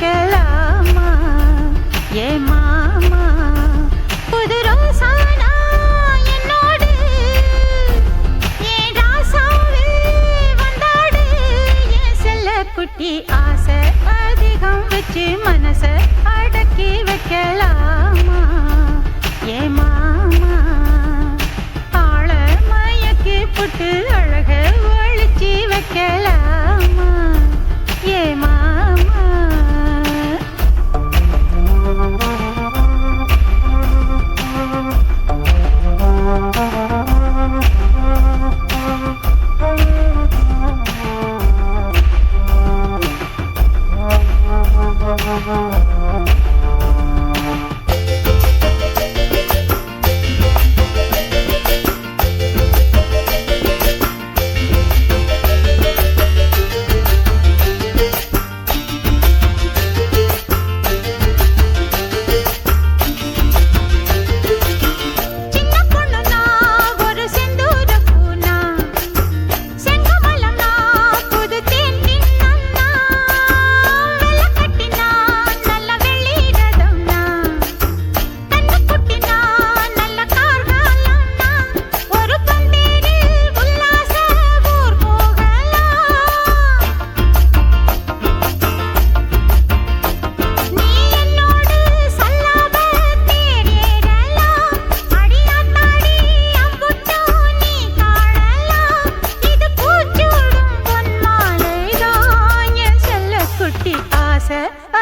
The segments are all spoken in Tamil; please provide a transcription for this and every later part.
வைக்கலாமா ஏ மாமா புது ரோசானா என்னோடு ஏன் ராசாவே வந்தாடு என் செல்ல குட்டி ஆசை அதிகம் வச்சு மனச அடக்கி வைக்கலாமா ஏ மாமா ஆள மயக்கி புட்டு அழக ஒழிச்சி வைக்கலாமா ஏ மாமா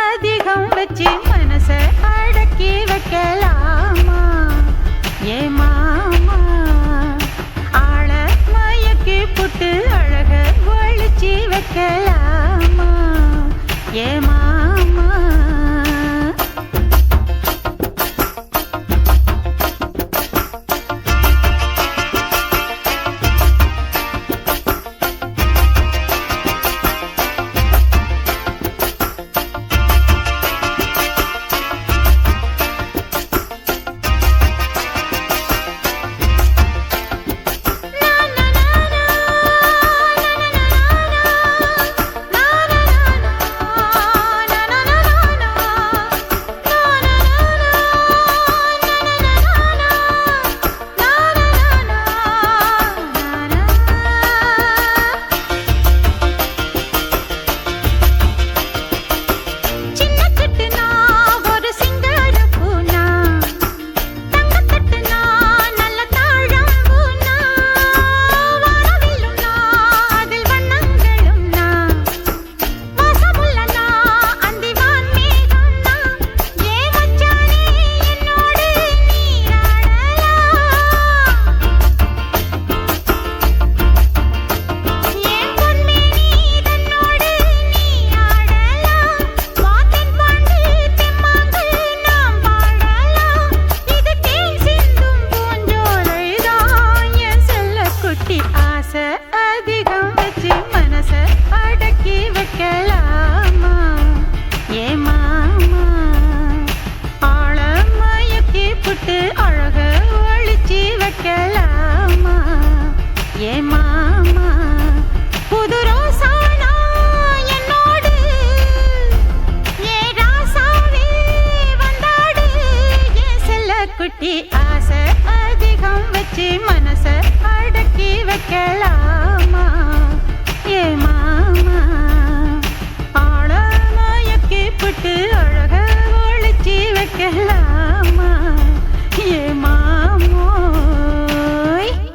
அதிகம் வச்சு மனச அடக்கி வைக்கலாமா ஏ மாமா ஆள மயக்கி புட்டு அழக ஒழிச்சி வைக்கலாமா ஏ மாமா அதிகம் வச்சு மனச அடக்கி வைக்கலாமா ஏ மாமா ஆள மயக்கி புட்டு அழக ஒழிச்சி வைக்கலாமா ஏ மாமா புது ரோசானா என்னோடு ஏ ராசாவே வந்தாடு என் செல்ல குட்டி ஆசை அதிகம் வச்சு